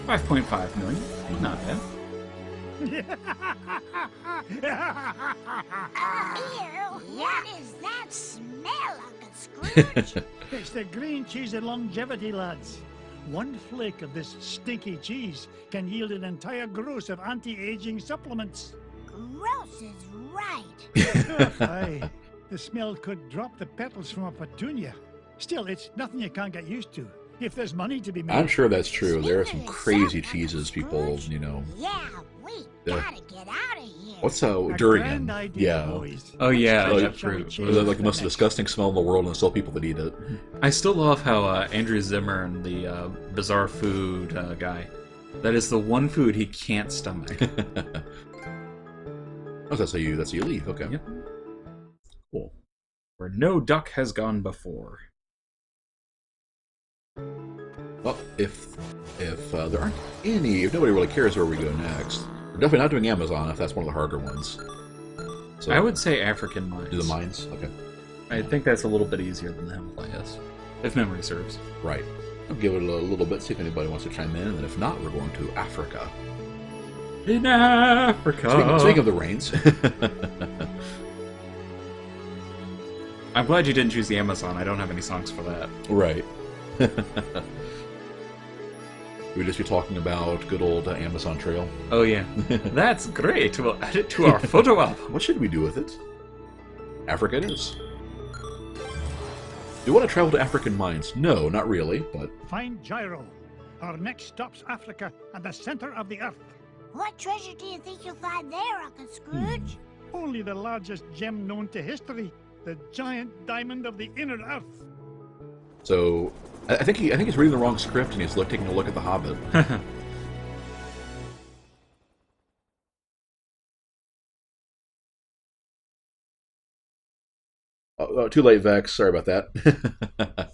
5.5 million. Not bad. Ew, what is that smell, Uncle Scrooge? It's the green cheese and longevity, lads. One flake of this stinky cheese can yield an entire gross of anti-aging supplements. Gross is right. Aye, the smell could drop the petals from a petunia. Still, it's nothing you can't get used to. If there's money to be made. I'm sure that's true. There are some Speaking of crazy yourself, cheeses people, you know. Yeah, we gotta get out of here. What's A durian? grand idea, Yeah. boys. Oh yeah, Like- that fruit. Shall we They're chase like the most next- disgusting smell in the world, and there's still people that eat it. I still love how Andrew Zimmern, the bizarre food guy, that is the one food he can't stomach. Oh, that's how you leave. Okay. Yep. Cool. Where no duck has gone before. Well, if there aren't any, if nobody really cares where we go next, we're definitely not doing Amazon if that's one of the harder ones. So I would say African mines. do the mines. Okay. I think that's a little bit easier than the Himalayas, if memory serves. Right. I'll give it a little bit, see if anybody wants to chime in, and then if not, we're going to Africa. In Africa. Speaking of the rains. I'm glad you didn't choose the Amazon. I don't have any songs for that. Right. We'd just be talking about good old Amazon Trail. Oh yeah, that's great. We'll add it to our photo album. What should we do with it? Africa it is. Do you want to travel to African mines? No, not really, but... Find Gyro. Our next stop's Africa and the center of the earth. What treasure do you think you'll find there, Uncle Scrooge? Only the largest gem known to history. The giant diamond of the inner earth. So, I think he's reading the wrong script and he's taking a look at The Hobbit. Oh, too late, Vex. Sorry about that.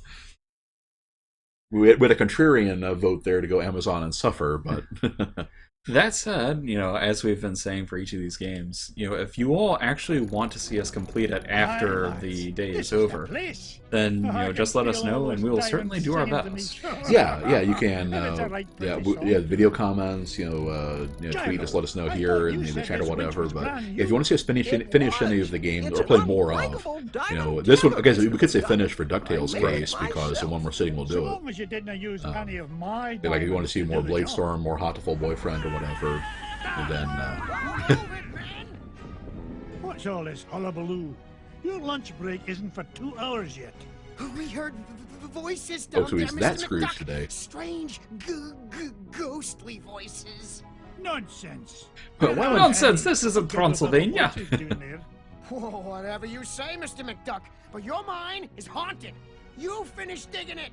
We had a contrarian vote there to go Amazon and suffer, but... That said, you know, as we've been saying for each of these games, you know, if you all actually want to see us complete it after Aye, the day this is the over, place. then, you I know, can just let us feel know all and those we will diamonds certainly do our singing to me. best. Yeah, you can. If it's a right Yeah, British yeah, song. video comments, tweet, just let us know I here thought in you the said chat or this whatever. witch was But brand yeah, new. if you want to see us finish any of the games It's or play an more of, unbreakable diamond this one, dagger, okay, so we could say Mr. finish for Duck. Ducktales I made it case because the myself. one we're sitting will So do it. long as you didn't use any of my Like if you want to see more diamonds do the job. Bladestorm, more Hot to Full Boyfriend or whatever, then What's all this hullabaloo? Your lunch break isn't for 2 hours yet. We heard voices Oh, down so there, he's Mr. that Scrooge McDuck. today. Strange, ghostly voices. Nonsense. Well, why would- Nonsense, this isn't Transylvania. Whoa, whatever you say, Mr. McDuck, but your mine is haunted. You finish digging it.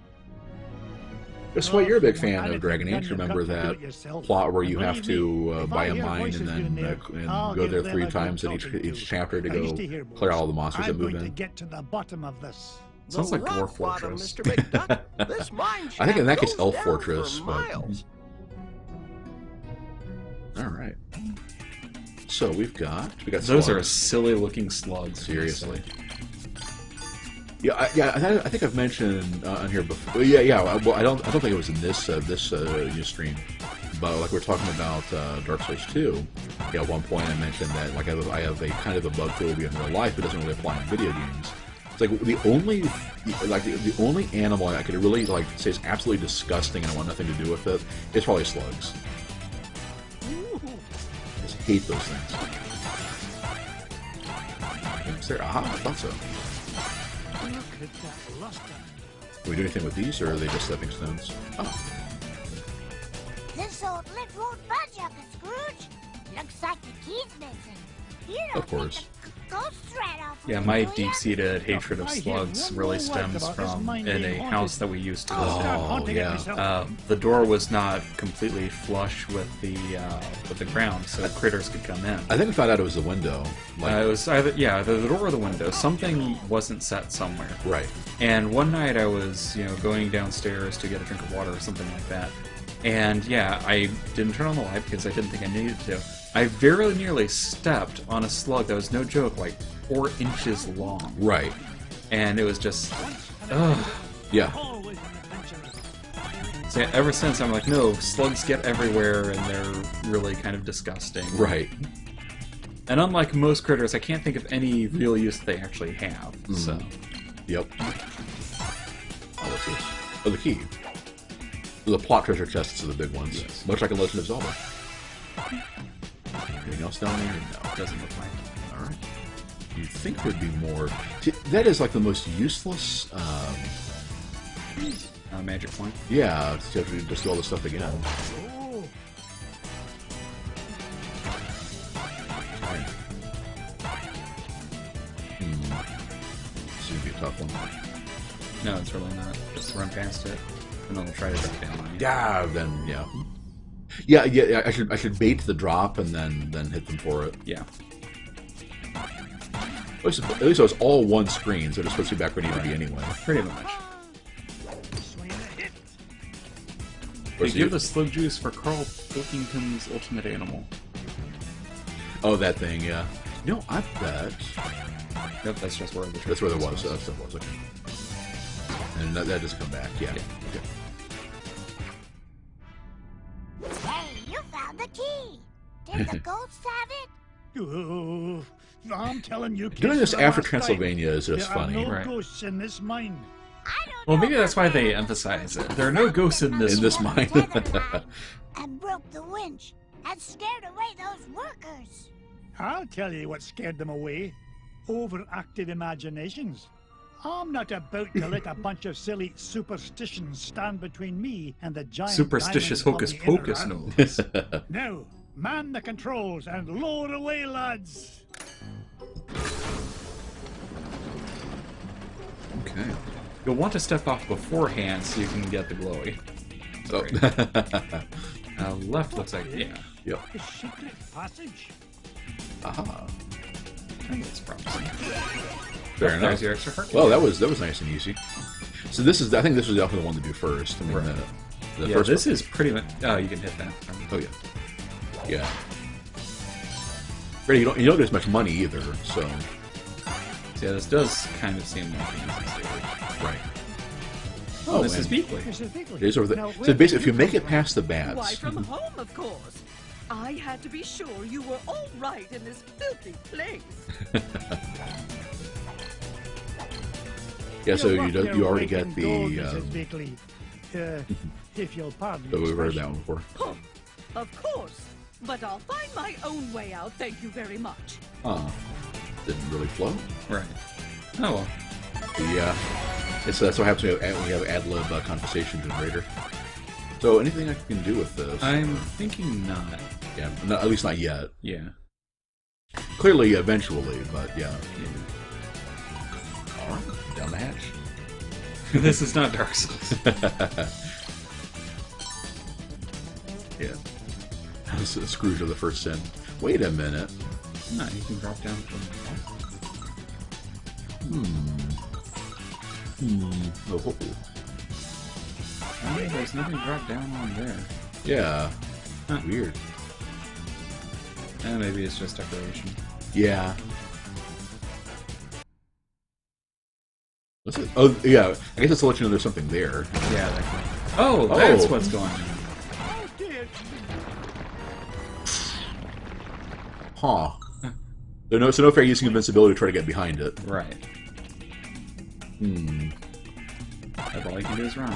That's why you're a big fan of Dragon Age. Remember that plot where you have to buy a mine and then go there 3 times in each chapter to go clear out all the monsters that I'm move going to in? get to the bottom of this. Sounds like The Dwarf rock bottom, Fortress. Mr. McDuck. This mine I think in that shaft case goes Elf down Fortress, for but- miles. All right. So we got Those are slugs. silly looking slugs. Seriously. Yeah, I think I've mentioned on here before. Yeah. Well, I don't think it was in this stream, but like we're talking about Dark Souls 2. Yeah, at one point I mentioned that like I have a kind of a bug phobia in real life. It doesn't really apply in video games. It's like the only animal I could really like say is absolutely disgusting and I want nothing to do with it is probably slugs. I just hate those things. Is there? Aha, I thought so. Look at that luster. Can we do anything with these, or are they just stepping stones? Oh, This old lift won't budge, Uncle Scrooge. Looks like the key's missing. You don't Of course. think the ghost ran off with Yeah, it, my do ya? deep-seated hatred of I hear slugs one really more word stems about this from mine in a being house haunted. that we used to I'll live start Oh, haunting it yeah. myself. The door was not completely flush with the ground, so critters could come in. I think I found out it was the window. Like, It was either the door or the window. Something wasn't set somewhere. right. And one night I was going downstairs to get a drink of water or something like that, and yeah, I didn't turn on the light because I didn't think I needed to. I very nearly stepped on a slug that was no joke, like 4 inches long, Right. and it was just, ugh. Yeah. Always an adventurer. So yeah, ever since I'm like, no, slugs get everywhere and they're really kind of disgusting. Right. And unlike most critters, I can't think of any real use that they actually have. So. Yep. Oh, what's this? Oh, the key. The plot treasure chests are the big ones. Yes. Much like a Legend of Zelda. Anything else down there? No. Doesn't look like. Alright. You'd think there'd be more. See, that is like the most useless. Magic point. Yeah, you have to just do all this stuff again. Oh, Okay. This is gonna be a tough one. No, it's really not. Just run past it, and then they'll try to drop down on you. Yeah, then yeah. I should bait the drop and then hit them for it. Yeah. At least it was all one screen, so it just puts you back where you need to be anyway. Pretty much. Swing a hit. They give the slug juice for Carl Pilkington's ultimate animal. Oh, that thing, yeah. No, I bet Yep, that's just where the that's where there juice was. That was okay. And that just come back. Yeah. Okay. Hey, you found the key. Did the ghosts have it? Oh, I'm telling you, kids, Doing this for the after last time, Transylvania is just there are funny. no Right. ghosts in this mine. I don't Well, know maybe that's about why they that. emphasize it. There are no ghosts in this. In this mine. And broke the winch and scared away those workers. I'll tell you what scared them away. Overactive imaginations. I'm not about to let a bunch of silly superstitions stand between me and the giant Superstitious diamonds hocus of the inner pocus realms. knows. Now, man the controls and lower away, lads. Okay. You'll want to step off beforehand so you can get the glowy. So, Left looks like, yeah. yep. The secret passage. Aha. That's promising. Fair enough. There's your extra heart. Well, that was nice and easy. So I think this was definitely the one to do first. I mean, Right. the Yeah, first this one. is pretty much. Oh, you can hit that. Oh yeah. Yeah. Right, you don't get as much money either, so Yeah, this does kind of seem like an easy stage. right. Oh, this and is Beakley. This is Bigley. It is over Now, there. where So did basically, if you come make it from? past the Why, bats, from home, of course. I had to be sure you were all right in this filthy place. yeah. So You're you already welcome get to go, the. Mrs. Bigley. If you'll pardon So the we've heard that expression. one before. Huh. Of course. But I'll find my own way out, thank you very much. Didn't really flow. Right. Oh well. Yeah. That's what happens when you have ad lib conversation generator. So anything I can do with this? I'm thinking not. Yeah, at least not yet. Yeah. Clearly, eventually, but yeah. Yeah. All right, down the hatch. This is not Dark Souls. Yeah. This is Scrooge of the First Sin. Wait a minute. No, you can drop down from. Oh, Oh, there's nothing to drop down on there. yeah. Huh. Weird. Maybe it's just decoration. Yeah. What's it? Oh, yeah. I guess it's to let you know there's something there. Yeah. That can... Oh, that's Oh. what's going on. Oh dear. Huh. So no fair using invincibility to try to get behind it. Right. That's all you can do is run.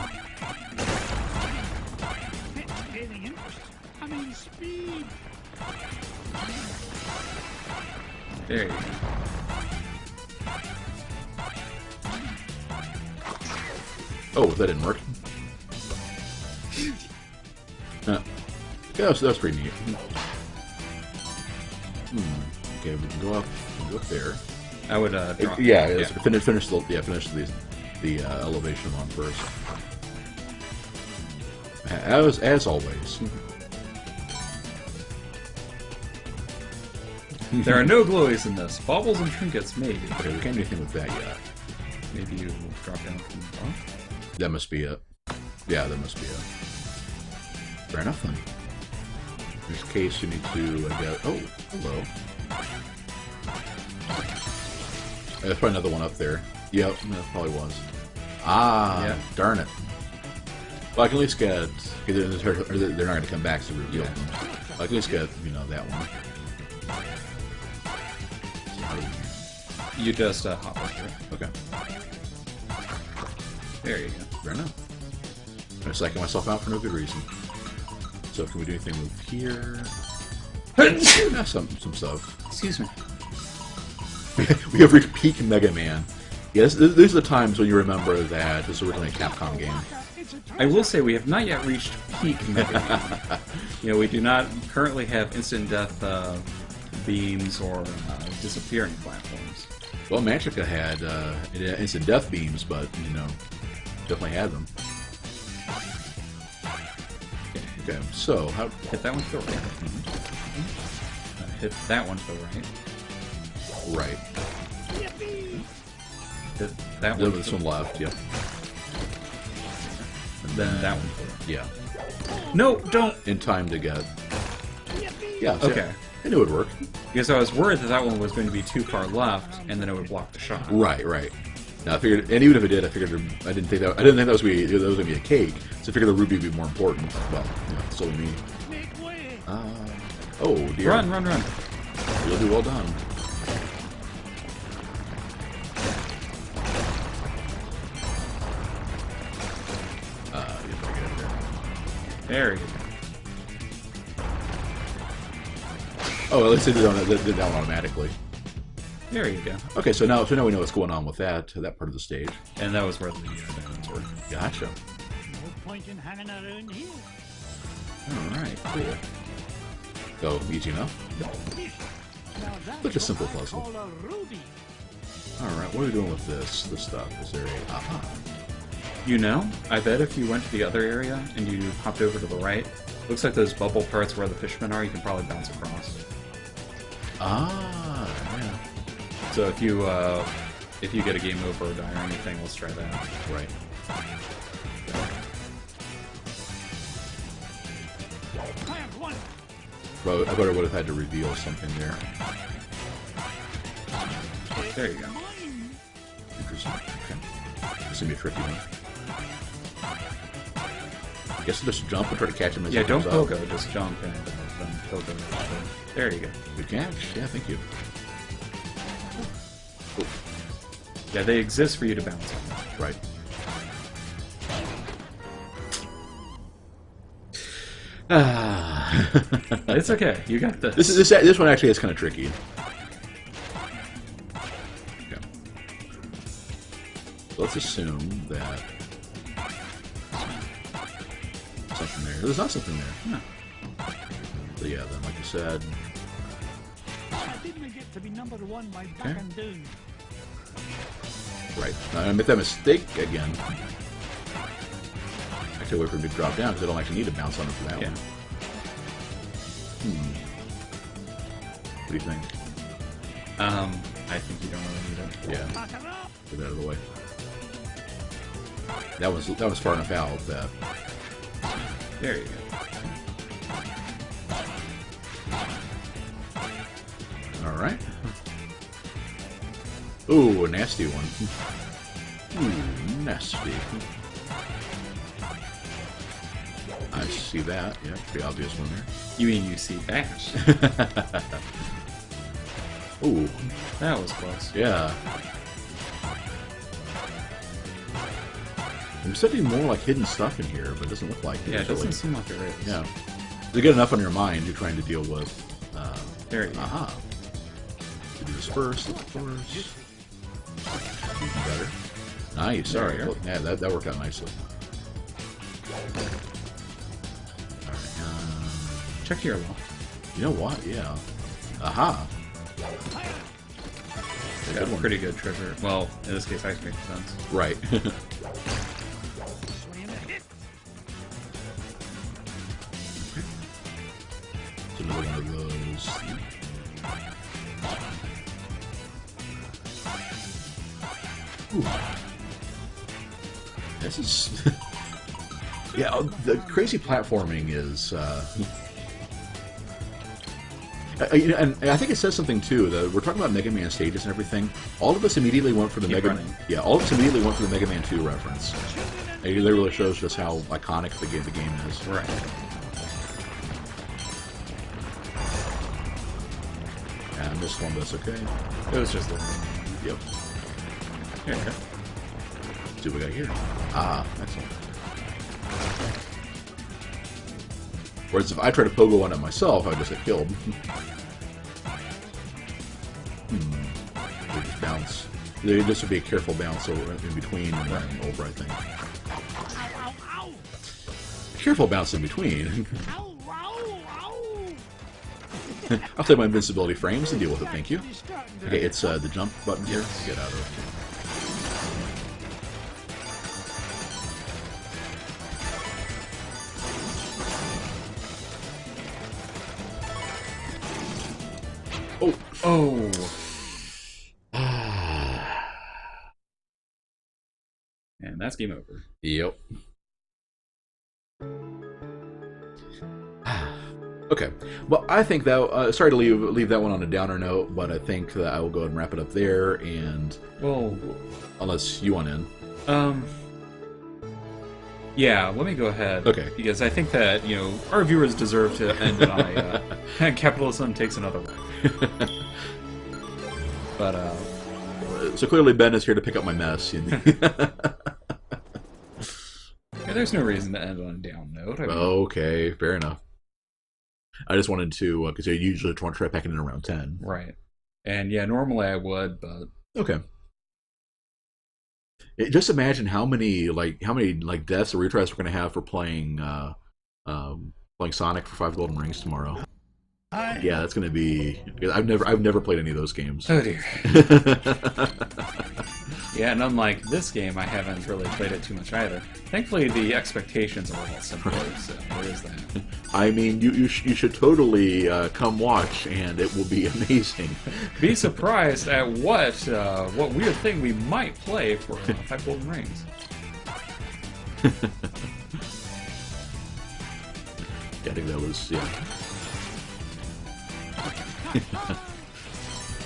Gaining interest. I mean, speed. There you go. Oh, that didn't work. Yeah, that was pretty neat. Okay, we can go up. There. I would drop. Yeah, finish the elevation one first. As always. There are no glowies in this. Baubles and trinkets, maybe. Okay, we can't do anything with that yet. Maybe you will drop down from the top. That must be it. Yeah, that must be it. Fair enough then. In this case, you need to get. Oh, hello. There's probably another one up there. Yep, that probably was. Ah, Yeah. darn it. Well, I can at least get... They're not going to come back to reveal them. I can at least get, you know, that one. So how do we... You just hop over it. Okay. There you go. Fair enough. I'm psyching myself out for no good reason. So can we do anything with here? Yeah, some stuff. Excuse me. We have reached peak Mega Man. Yes, these are the times when you remember that this was originally a Capcom game. I will say we have not yet reached peak Mega Man. You know, we do not currently have instant death beams or disappearing platforms. Well, Mantrica had instant death beams, but, you know, definitely had them. Okay, so how... Hit that one to the right. Hit that one to the right. Right. Hit that one. This one left, yep. And then that one to the right. Yeah. No, don't! In time to get... Yeah, so Okay. I knew it would work. Because I was worried that that one was going to be too far left, and then it would block the shot. Right, right. Now I figured, and even if it did, I didn't think that was going to be a cake. So I figured the ruby would be more important. Well, you know, so me. Oh dear. Run, run, run! You'll do well done. You better get in there. There you go. Oh, at least it did that one automatically. There you go. Okay, so now we know what's going on with that part of the stage. And that was where the diamonds were. Gotcha. No point in hanging around here. All right, cool. So easy enough. Now that's Such a simple what I puzzle. call a ruby. All right, what are we doing with this stuff? Is there a aha? You know, I bet if you went to the other area and you hopped over to the right, looks like those bubble parts where the fishermen are, you can probably bounce across. Ah, yeah. So if you get a game over or die or anything, let's try that. Right. Plant one. Bro, I bet I would have had to reveal something there. There you go. Interesting. Okay. This is gonna be a tricky one. I guess I'll just jump and try to catch him as Yeah, he don't comes up. pogo, just jump and then pogo. There you go. Good catch. Yeah, thank you. Oh, Yeah, they exist for you to bounce on. right. Ah. It's okay, you got this. This one actually is kind of tricky. Okay. So let's assume that something there. There's not something there. No. So yeah, then like you said, I didn't get to be number one by backing down. right. Now, I made that mistake again. Actually, wait for him to drop down because I don't actually need to bounce on him for that Yeah. one. What do you think? I think you don't really need it. Yeah, Back her up. get that out of the way. That was far enough out that. There you go. All right. Ooh, a nasty one. Ooh, nasty. I see that. Yeah, pretty obvious one there. You mean you see that? Ooh, That was close. yeah. There's something more like hidden stuff in here, but it doesn't look like it. Yeah, it really. doesn't seem like there is. Yeah. To get enough on your mind, you're trying to deal with. There you go. Aha. So do this first, of course. Even better. Nice. There Sorry. you go. Yeah, that worked out nicely. Alright, Check your left. you know what? Yeah. Aha. Got a pretty good trigger. Well, in this case, ice makes sense. Right. So another one of those. Ooh. This is... yeah, the crazy platforming is... and I think it says something too. That we're talking about Mega Man stages and everything. All of us immediately went for the Keep Mega. running. Yeah, all of us immediately went for the Mega Man 2 reference. It really shows just how iconic the game is. Right. And this one, that's okay. It was just a little. Yep. There you go. See what we got here. Ah, excellent. Whereas if I try to pogo one at myself, I just get killed. They just bounce. This would be a careful bounce over in between and then over, I think. Ow, ow, Careful bounce in between. ow! Ow, ow, I'll take my invincibility frames and deal with it, thank you. ow! Okay, it's the jump button here. Get out of it. Oh! Oh. And that's game over. Yep. Okay. Well, I think that... sorry to leave that one on a downer note, but I think that I will go ahead and wrap it up there, and... Well... Unless you want in. Yeah, let me go ahead. Okay. Because I think that, you know, our viewers deserve to end on a capitalism takes another way. But, So clearly Ben is here to pick up my mess. yeah, there's no reason to end on a down note. I mean, Okay, fair enough. I just wanted to, because I usually try to pack it in around 10. right. And yeah, normally I would, but... Okay. Just imagine how many deaths or retries we're going to have for playing Sonic for 5 Golden Rings tomorrow. Yeah, that's going to be... I've never played any of those games. Oh dear. Yeah, and unlike this game, I haven't really played it too much either. Thankfully, the expectations are a lot simpler, so there is that. I mean, you should totally come watch, and it will be amazing. Be surprised at what weird thing we might play for 5 Golden Rings. Yeah, I think that was, yeah.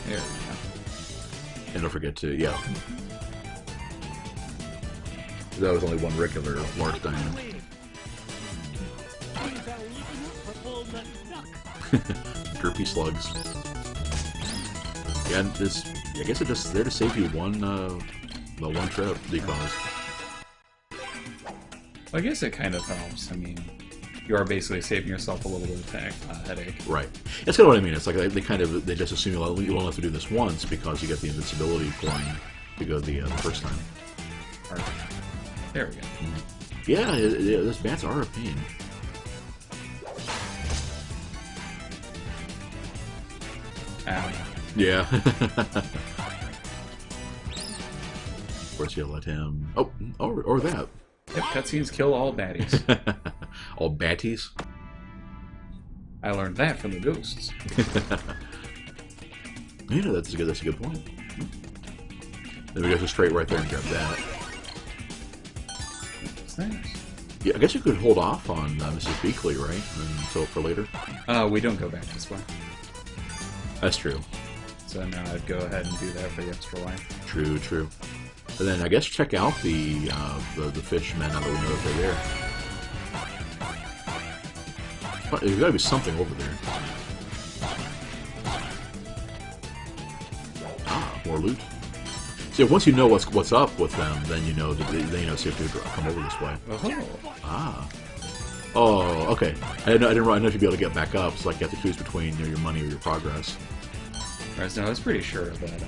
There we go. And don't forget to, yeah. That was only one regular large diamond. Derpy slugs. Yeah, and this, I guess it's just there to save you one trip, because. I guess it kind of helps. I mean, you are basically saving yourself a little bit of headache. Right. That's kind of what I mean. It's like they just assume you only have to do this once because you get the invincibility coin to go the first time. All right. There we go. Yeah, those bats are a pain. Ow. Yeah. Of course, you let him. Oh, or that. Yep, cutscenes kill all baddies. All batties. I learned that from the ghosts. Yeah, that's a good point. Then we go straight right there and grab that. What's that? Yeah, I guess you could hold off on Mrs. Beakley, right? Until for later. We don't go back this way. That's true. So now I'd go ahead and do that for the extra life. True, true. And then I guess check out the fishmen now that we know that they're there. But there's got to be something over there. Ah, more loot. So once you know what's up with them, then you know see if they come over this way. Oh. Ah. Oh, okay. I didn't know if you'd be able to get back up. So like you have to choose between your money or your progress. Right, so I was pretty sure that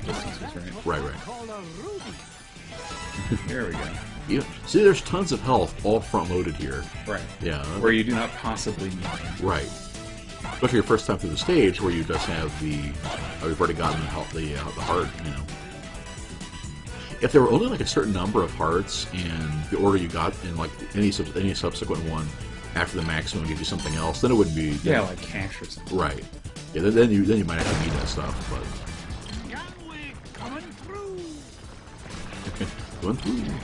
distance was right. Right. There we go. Yeah. See, there's tons of health all front loaded here. Right. Yeah. Where you do not possibly need it. Right. Especially your first time through the stage, where you just have we've already gotten the heart, you know. If there were only like a certain number of hearts, and the order you got in like any subsequent one after the maximum gives you something else, then it wouldn't be. Yeah, like cash or something. Right. Yeah. Then you might have to need that stuff, but. Coming through. Going through.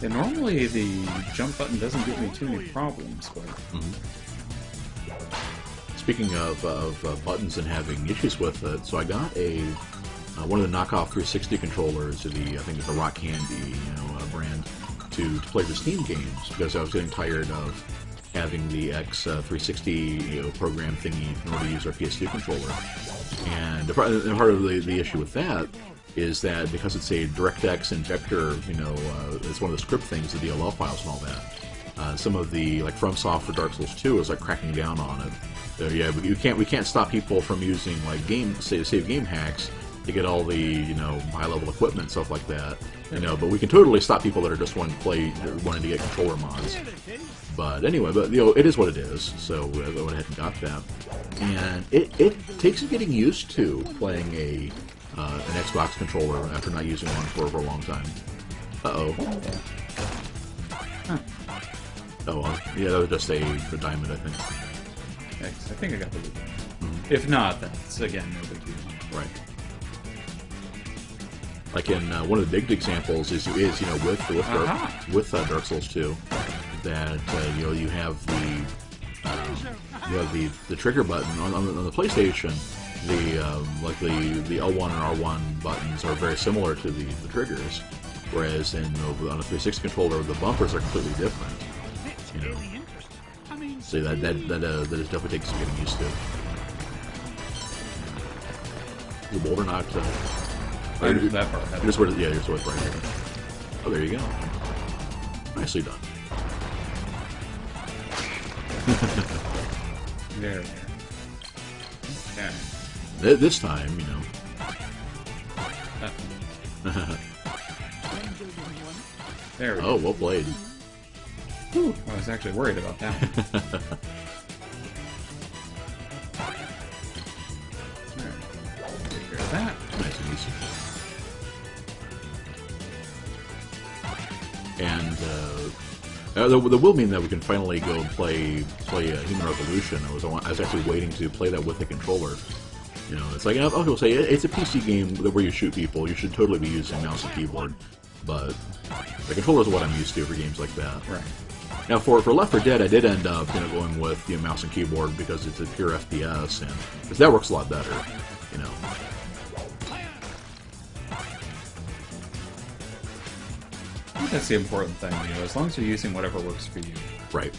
Yeah, normally the jump button doesn't give me too many problems, but... Speaking of buttons and having issues with it, so I got a one of the knockoff 360 controllers, I think it's the Rock Candy, brand, to play the Steam games because I was getting tired of having the X 360 program thingy in order to use our PS2 controller. And part of the issue with that is that because it's a DirectX injector, it's one of the script things, the DLL files and all that. Some of the FromSoft for Dark Souls 2 is cracking down on it. So yeah, we can't stop people from using save game hacks to get all the high level equipment and stuff like that. But we can totally stop people that are just wanting to get controller mods. But anyway, it is what it is. So I went ahead and got that, and it takes getting used to playing an Xbox controller after not using one for a long time. Uh-oh. Huh. Oh, well, yeah, that was just a diamond, I think. I think I got the loot. If not, that's, again, no big deal. Right. Like in one of the big examples is with Dark Souls 2, that you have the trigger button on the PlayStation. The L1 and R1 buttons are very similar to the triggers, whereas on a 360 controller the bumpers are completely different. So that is definitely takes some getting used to. The boulder not. That part. You're sort of right here. Oh, there you go. Nicely done. There. Okay. This time, There we go. Oh, well played. Whew, I was actually worried about that. Alright. Take care of that. Nice and easy. And that will mean that we can finally go play Human Revolution. I was actually waiting to play that with a controller. It's like I'll say it's a PC game where you shoot people. You should totally be using mouse and keyboard, but the controllers are what I'm used to for games like that. Right. Now for Left 4 Dead, I did end up going with mouse and keyboard because it's a pure FPS, and because that works a lot better. I think that's the important thing, as long as you're using whatever works for you. Right.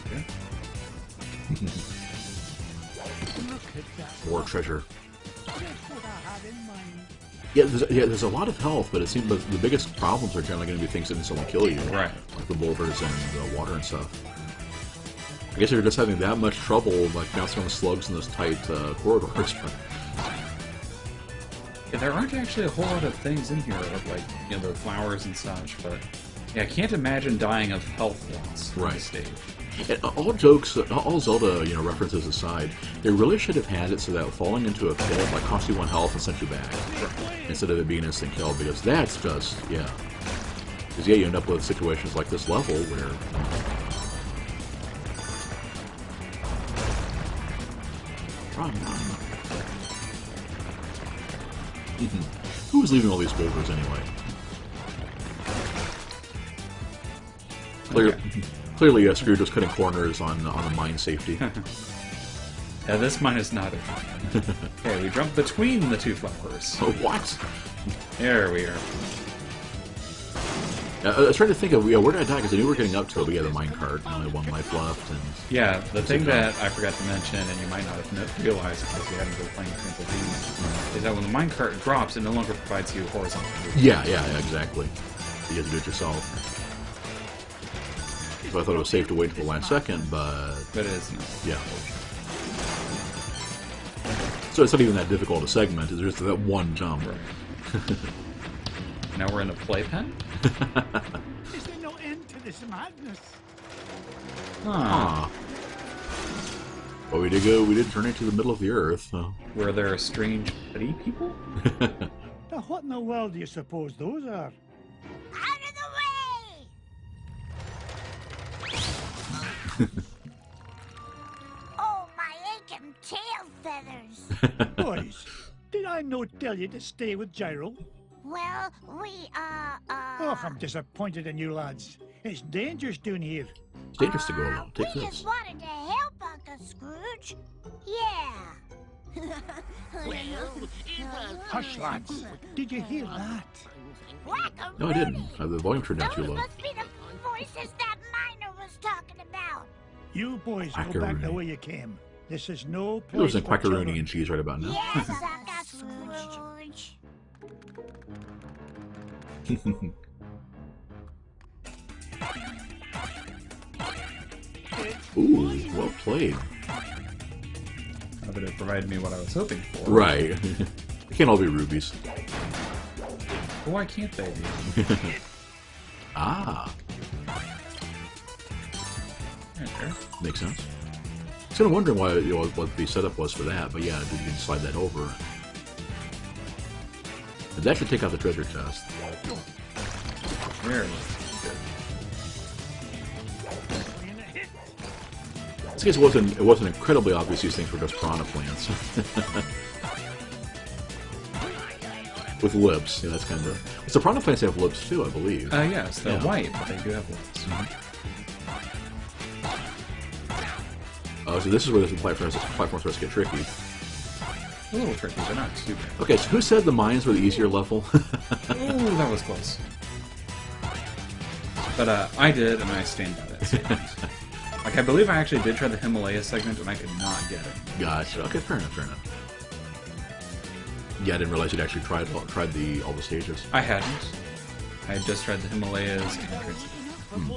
Okay. More treasure. Yeah, there's a lot of health, but it seems that the biggest problems are generally going to be things that instantly kill you. Right. Like the boulders and the water and stuff. I guess you're just having that much trouble, bouncing on the slugs in those tight corridors. But... Yeah, there aren't actually a whole lot of things in here, the flowers and such, but yeah, I can't imagine dying of health loss on this stage. And all Zelda, references aside, they really should have had it so that falling into a pit cost you 1 health and sent you back, instead of it being instant kill, because that's just, yeah. Because you end up with situations like this level where... Who was leaving all these boulders anyway? Clearly, Scrooge was cutting corners on the mine safety. Yeah, this mine is not a... Okay, we jump between the two flowers. Oh, what? There we are. I was trying to think of where did I die, because I knew we were getting up to it. We had a minecart, and only 1 life left. And yeah, the thing that I forgot to mention, and you might not have realized because you haven't been playing Transylvania, is that when the minecart drops, it no longer provides you horizontal movement. Yeah, exactly. You have to do it yourself. So I thought it was safe to wait until the last second, but it is not. Yeah. So it's not even that difficult a segment. It's just that one jump. Right. Now we're in a playpen? Is there no end to this madness? Huh. Well, we did turn into the middle of the earth. So. Were there strange petty people? Now, what in the world do you suppose those are? Out of the way! Oh, my aching tail feathers. Boys, did I not tell you to stay with Gyro? Well, we, Oh, I'm disappointed in you lads. It's dangerous down here. It's dangerous to go alone. Take we this. just wanted to help Uncle Scrooge. Yeah. Well, it was... Hush, lads. Did you hear that? No, I didn't. The volume turned down too Those low. must be the voices that Miner was talking about. You boys go back the way you came. This is no There was place a for quackaroonie children. and cheese right about now. Yes, Uncle Scrooge. Ooh, well played. But it provided me what I was hoping for. Right. They can't all be rubies. But why can't they be? Ah, Okay. makes sense. I was kind of wondering why, what the setup was for that, but yeah, you can slide that over. And that should take out the treasure chest. Very good. I guess it wasn't incredibly obvious these things were just piranha plants. With lips, yeah, that's kind of... It's the piranha plants have lips too, I believe. Yes, they're Yeah. white, but they do have lips. Oh, so this is where the platform starts to get tricky. A little tricky, but not too bad. Okay, so who said the mines were the easier level? Ooh, that was close. But I did, and I stand by that statement. Like, I believe I actually did try the Himalaya segment, and I could not get it. Gotcha. Okay, fair enough, fair enough. Yeah, I didn't realize you'd actually tried all the stages. I hadn't. I had just tried the Himalayas and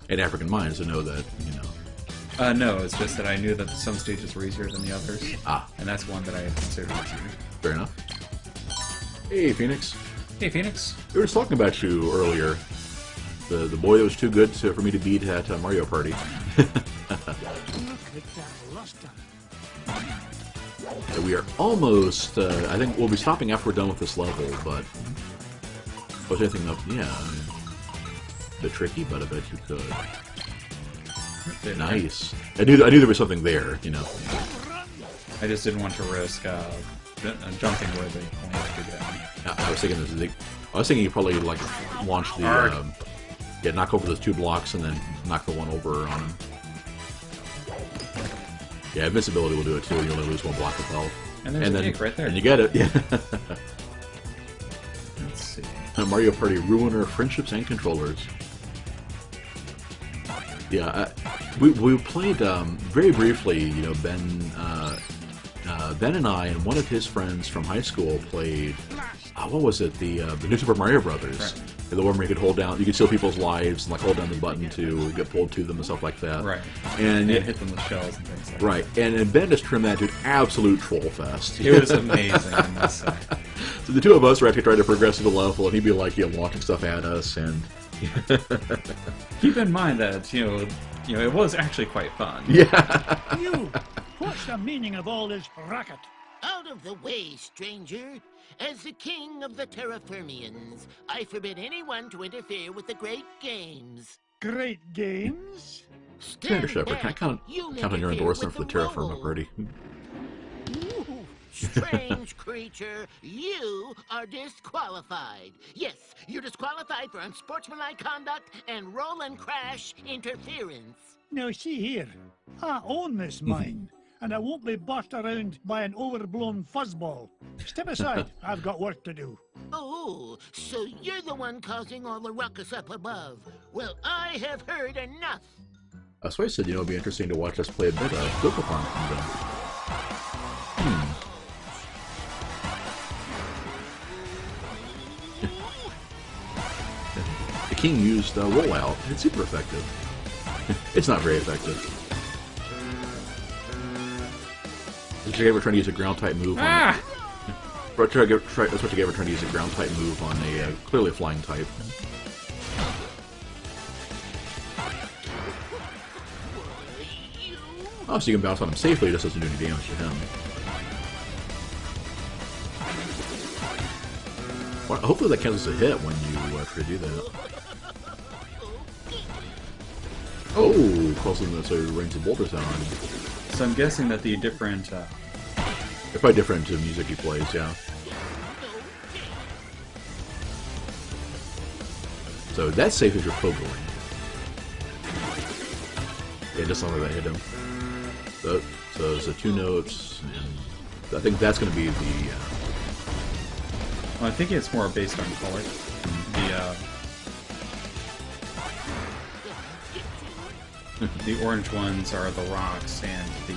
And African mines to know that, you know. no, it's just that I knew that some stages were easier than the others. Ah, And that's one that I had considered easier. fair enough. Hey, Phoenix. Hey, Phoenix. We were just talking about you earlier. The boy that was too good for me to beat at Mario Party. Look at that luster. We are almost, I think we'll be stopping after we're done with this level, but... Was there anything up? Yeah, I mean, a bit tricky, but I bet you could. Nice. I knew there was something there, you know. I just didn't want to risk jumping where they wanted to go. I was thinking you probably like launch the yeah, knock over those 2 blocks and then knock the one over on him. Yeah, invincibility will do it too. You only lose 1 block of health. And there's a cake right there. And you get it. Yeah. Let's see. Mario Party Ruiner Friendships and Controllers. Yeah, we played very briefly. You know, Ben and I and one of his friends from high school played. What was it? The New Super Mario Brothers. Right. The one where you could hold down, you could steal people's lives and like hold down the button to get pulled to them and stuff like that. Right. And hit them with shells and things like right. And Ben just trimmed that to an absolute troll fest. that. It was amazing, I must say. So the two of us were actually trying to progress through the level, and he'd be like, launching stuff at us, and Keep in mind that, you know, it was actually quite fun. yeah. You! What's the meaning of all this racket? Out of the way, stranger. As the king of the Terraformians, I forbid anyone to interfere with the great games. Great games? Commander Shepard, back. can I count on your endorsement for the Terraforming Party? Ooh, strange creature, you are disqualified. Yes, you're disqualified for unsportsmanlike conduct and roll and crash interference. Now see here, I own this mine, and I won't be bossed around by an overblown fuzzball. Step aside, I've got work to do. Oh, so you're the one causing all the ruckus up above. Well, I have heard enough. That's why I said, it'd be interesting to watch us play a bit of Flip-A-Pong Kingdom. The king used rollout. It's super effective. It's not very effective. That's what you ever trying to use a ground type move on that's what you ever trying to use a ground type move on a clearly a flying type. Oh, so you can bounce on him safely, it just doesn't do any damage to him. Well, hopefully that counts as a hit when you try to do that. Oh, causing the so range of boulders down on you. So I'm guessing that the different... They're probably different to the music he plays, yeah. So that's safe if you're pogoing. Yeah, just not that hit him. So there's the 2 notes, and I think that's going to be the. Well, I think it's more based on color. The orange ones are the rocks, and the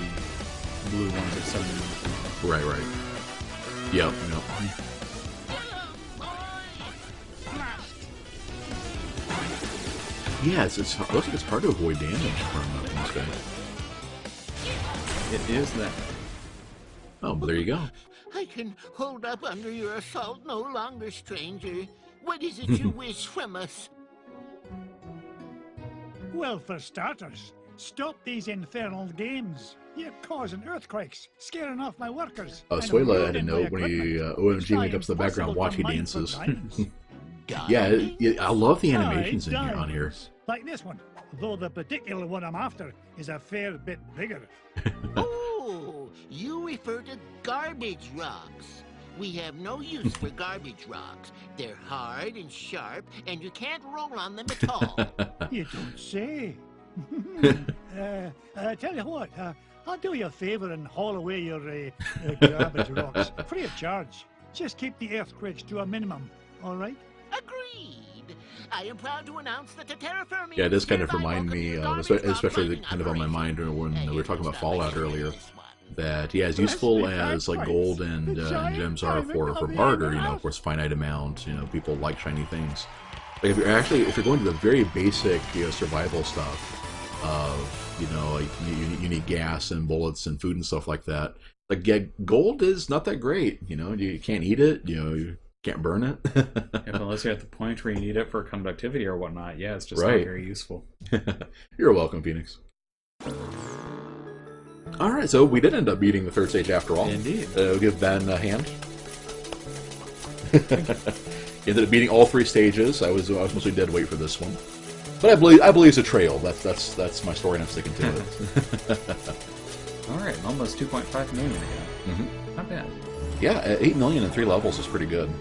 blue ones are some of Right. Yep. Yeah, it looks like it's hard to avoid damage from this guy. It is that. Oh, but there you go. I can hold up under your assault no longer, stranger. What is it you wish from us? Well, for starters, stop these infernal games. You're causing earthquakes, scaring off my workers. and Suela had to ruining know my when he equipment. OMG went up to the background It's watch he impossible to dances. mine for diamonds. Yeah, I love the animations in here, on here. Diamonds. Like this one, though the particular one I'm after is a fair bit bigger. Oh, you refer to garbage rocks. We have no use for garbage rocks. They're hard and sharp, and you can't roll on them at all. You don't say. Tell you what, I'll do you a favour and haul away your garbage rocks, free of charge. Just keep the earthquakes to a minimum, all right? Agreed. I am proud to announce that the terraforming. Yeah, it does kind of remind me, especially kind of on my mind when we were talking about Fallout earlier, that yeah, as useful as like gold and gems are for barter, of course, finite amount, people like shiny things. Like if you're going to the very basic survival stuff of like you need gas and bullets and food and stuff like that. Like gold is not that great. You can't eat it. You can't burn it. Unless you're at the point where you need it for conductivity or whatnot. Yeah, it's just right. not very useful. You're welcome, Phoenix. Alright, so we did end up beating the third stage after all. Indeed. We'll give Ben a hand. Ended up beating all 3 stages. I was mostly dead weight for this one. But I believe it's a trail. That's my story and I'm sticking to it. Alright, almost 2.5 million again. Mm-hmm. Not bad. Yeah, 8 million in 3 levels is pretty good.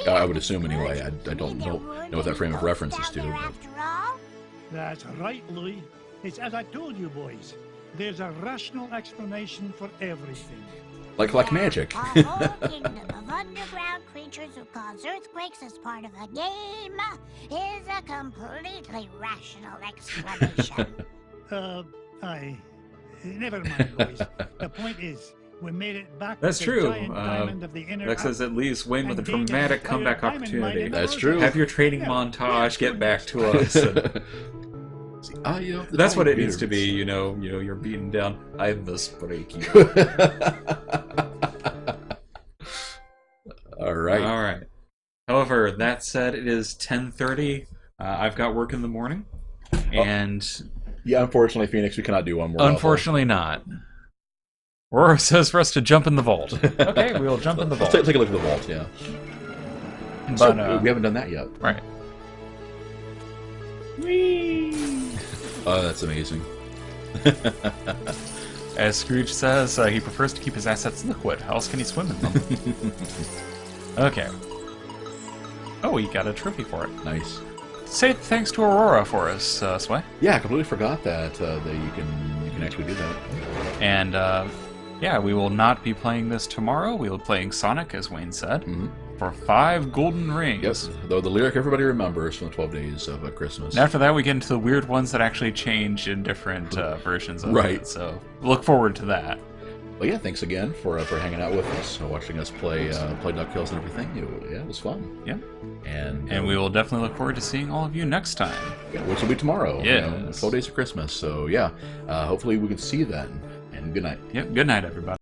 I would assume anyway. I don't know what that frame of reference is to. But... That's right, Louis. It's as I told you, boys. There's a rational explanation for everything. Like magic. A whole kingdom of underground creatures who cause earthquakes as part of a game is a completely rational explanation. Never mind, boys. The point is, we made it back. That's to the true. giant diamond of the inner That says at least win with a and gained dramatic entire comeback diamond opportunity. mine That's in true. Have your training Yeah. montage, get back to us. And that's what it needs to be, you're beaten down. I must break you. Alright. However, that said, it is 10:30. I've got work in the morning. And Yeah, unfortunately, Phoenix, we cannot do one more. unfortunately not. Aurora says for us to jump in the vault. Okay, we will jump in the vault. Let's take a look at the vault, yeah. But, So, we haven't done that yet. right. Oh, that's amazing. As Scrooge says, he prefers to keep his assets liquid. How else can he swim in them? Okay. Oh, we got a trophy for it. Nice. Say thanks to Aurora for us, Sway. Yeah, I completely forgot that you can actually do that. And, yeah, we will not be playing this tomorrow. We will be playing Sonic, as Wayne said, for 5 golden rings. Yes, though the lyric everybody remembers from the 12 Days of Christmas. And after that, we get into the weird ones that actually change in different versions of Right. it. So look forward to that. But yeah, thanks again for hanging out with us, watching us play Ducktales and everything. It was fun. Yeah. And we will definitely look forward to seeing all of you next time. yeah, which will be tomorrow. Yes. 12 Days of Christmas. So yeah, hopefully we can see you then. And good night. Yep. Good night, everybody.